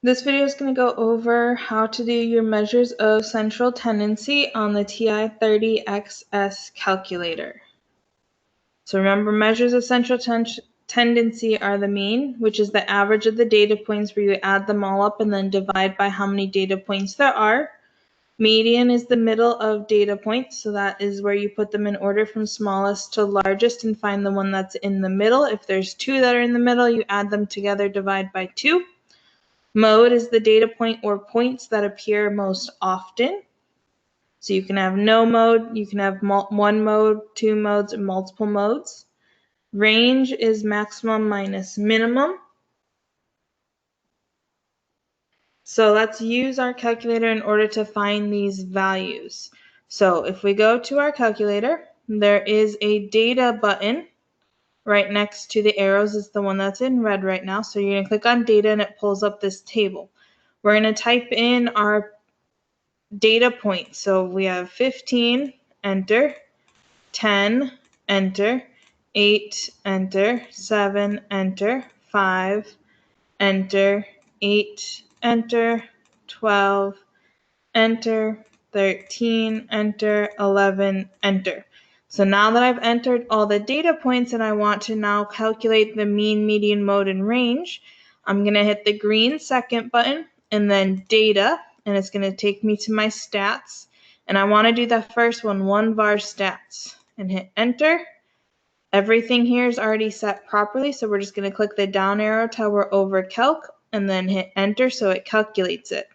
This video is going to go over how to do your measures of central tendency on the TI-30XS calculator. So remember, measures of central tendency are the mean, which is the average of the data points where you add them all up and then divide by how many data points there are. Median is the middle of data points, so that is where you put them in order from smallest to largest and find the one that's in the middle. If there's two that are in the middle, you add them together, divide by 2. Mode is the data point or points that appear most often. So you can have no mode, you can have one mode, two modes, or multiple modes. Range is maximum minus minimum. So let's use our calculator in order to find these values. So if we go to our calculator, there is a data button right next to the arrows. It's the one that's in red right now. So you're going to click on data and it pulls up this table. We're going to type in our data points. So we have 15, enter, 10, enter, 8, enter, 7, enter, 5, enter, 8, enter, 12, enter, 13, enter, 11, enter. So now that I've entered all the data points and I want to now calculate the mean, median, mode, and range, I'm going to hit the green second button and then data, and it's going to take me to my stats. And I want to do the first one, var stats, and hit enter. Everything here is already set properly, so we're just going to click the down arrow till we're over calc and then hit enter so it calculates it.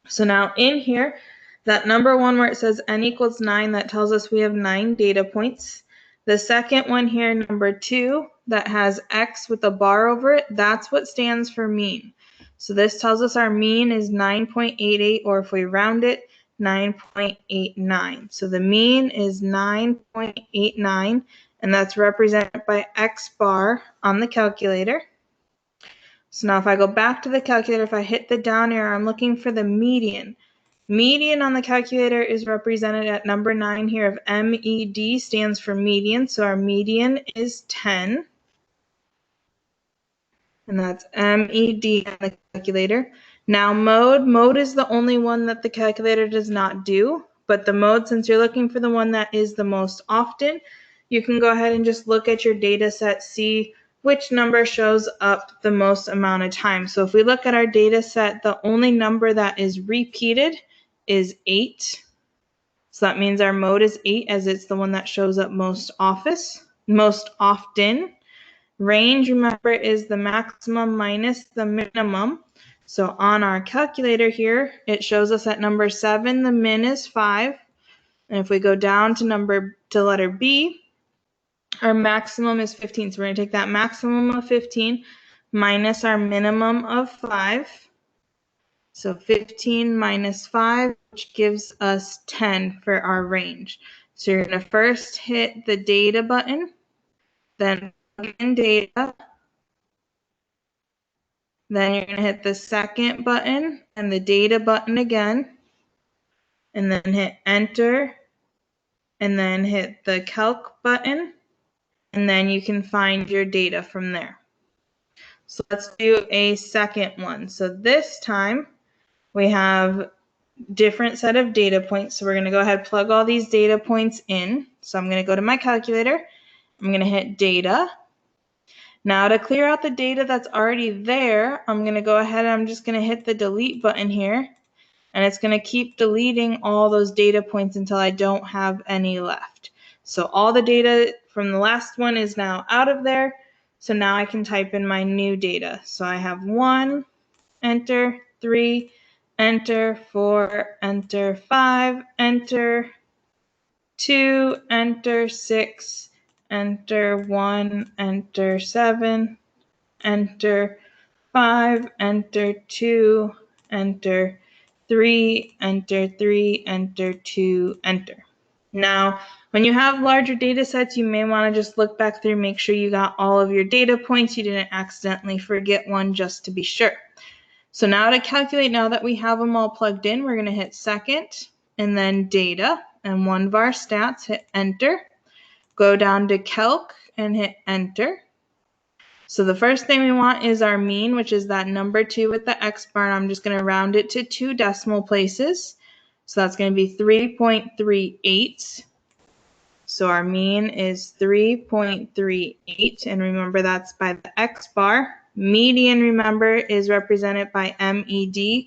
So now in here, that number one where it says n equals 9, that tells us we have 9 data points. The second one here, number 2, that has x with a bar over it, that's what stands for mean. So this tells us our mean is 9.88, or if we round it, 9.89. So the mean is 9.89, and that's represented by x bar on the calculator. So now if I go back to the calculator, if I hit the down arrow, I'm looking for the median. Median on the calculator is represented at number 9 here of MED, stands for median. So our median is 10. And that's MED on the calculator. Now mode is the only one that the calculator does not do. But the mode, since you're looking for the one that is the most often, you can go ahead and just look at your data set, see which number shows up the most amount of time. So if we look at our data set, the only number that is repeated is 8. So that means our mode is 8, as it's the one that shows up most often. Range, remember, is the maximum minus the minimum. So on our calculator here, it shows us at number 7, the min is 5. And if we go down to letter B, our maximum is 15. So we're going to take that maximum of 15 minus our minimum of 5. So 15 minus 5, which gives us 10 for our range. So you're going to first hit the data button, then plug in data. Then you're going to hit the second button and the data button again, and then hit enter, and then hit the calc button, and then you can find your data from there. So let's do a second one. So this time we have different set of data points. So we're going to go ahead and plug all these data points in. So I'm going to go to my calculator. I'm going to hit data. Now to clear out the data that's already there, I'm going to go ahead and I'm just going to hit the delete button here. And it's going to keep deleting all those data points until I don't have any left. So all the data from the last one is now out of there. So now I can type in my new data. So I have 1, enter, 3, enter, 4, enter, 5, enter, 2, enter, 6, enter, 1, enter, 7, enter, 5, enter, 2, enter, 3, enter, 3, enter, 2, enter. Now, when you have larger data sets, you may want to just look back through, make sure you got all of your data points. You didn't accidentally forget one, just to be sure. So now to calculate, now that we have them all plugged in, we're going to hit second and then data and var stats, hit enter. Go down to calc and hit enter. So the first thing we want is our mean, which is that number 2 with the X bar, and I'm just going to round it to 2 decimal places. So that's going to be 3.38. So our mean is 3.38, and remember that's by the X bar. Median, remember, is represented by MED.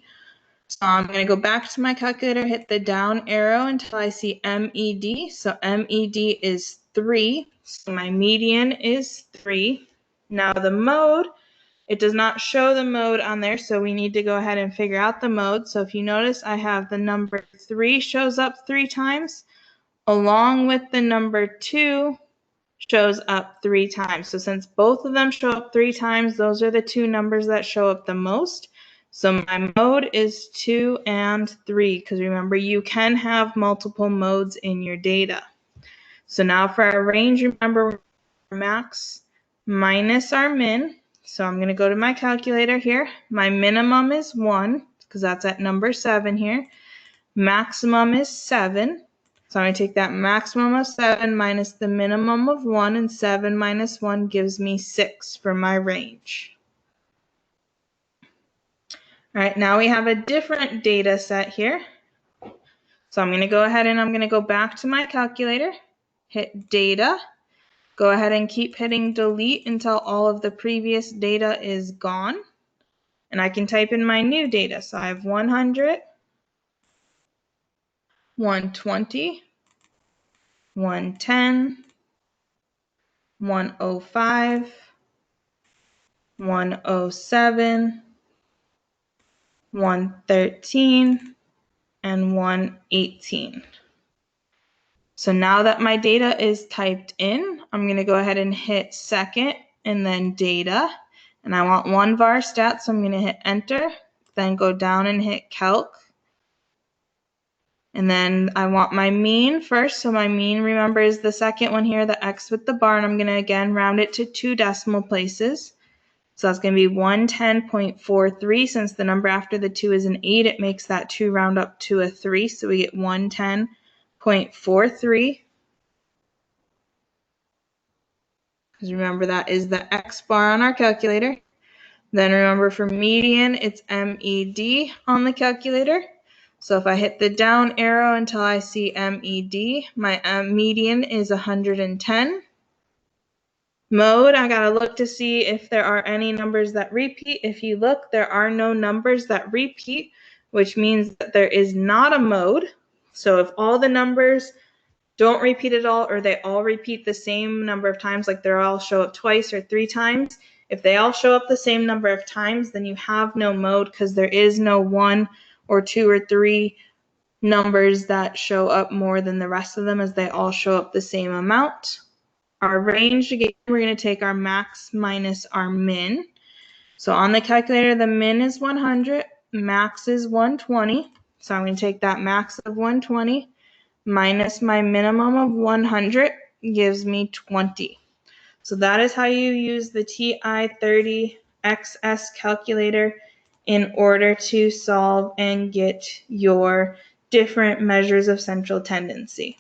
So I'm going to go back to my calculator, hit the down arrow until I see MED. So MED is 3. So my median is 3. Now the mode, it does not show the mode on there, so we need to go ahead and figure out the mode. So if you notice, I have the number 3 shows up 3 times, along with the number 2 shows up 3 times. So since both of them show up 3 times, those are the 2 numbers that show up the most. So my mode is 2 and 3, because remember, you can have multiple modes in your data. So now for our range, remember, max minus our min. So I'm going to go to my calculator here. My minimum is 1, because that's at number 7 here. Maximum is 7. So I'm going to take that maximum of 7 minus the minimum of 1, and 7 minus 1 gives me 6 for my range. All right, now we have a different data set here. So I'm going to go ahead and I'm going to go back to my calculator, hit data, go ahead and keep hitting delete until all of the previous data is gone. And I can type in my new data. So I have 100, 120, 110, 105, 107, 113, and 118. So now that my data is typed in, I'm going to go ahead and hit second and then data. And I want one var stat, so I'm going to hit enter, then go down and hit calc. And then I want my mean first. So my mean, remember, is the second one here, the X with the bar. And I'm going to, again, round it to 2 decimal places. So that's going to be 110.43. Since the number after the 2 is an 8, it makes that 2 round up to a 3. So we get 110.43. Because remember, that is the X bar on our calculator. Then remember, for median, it's MED on the calculator. So if I hit the down arrow until I see MED, my median is 110. Mode, I gotta look to see if there are any numbers that repeat. If you look, there are no numbers that repeat, which means that there is not a mode. So if all the numbers don't repeat at all, or they all repeat the same number of times, like they all show up twice or 3 times, if they all show up the same number of times, then you have no mode, because there is no 1 or 2 or 3 numbers that show up more than the rest of them, as they all show up the same amount. Our range, again, we're going to take our max minus our min. So on the calculator, the min is 100, max is 120. So I'm going to take that max of 120 minus my minimum of 100 gives me 20. So that is how you use the TI-30XS calculator in order to solve and get your different measures of central tendency.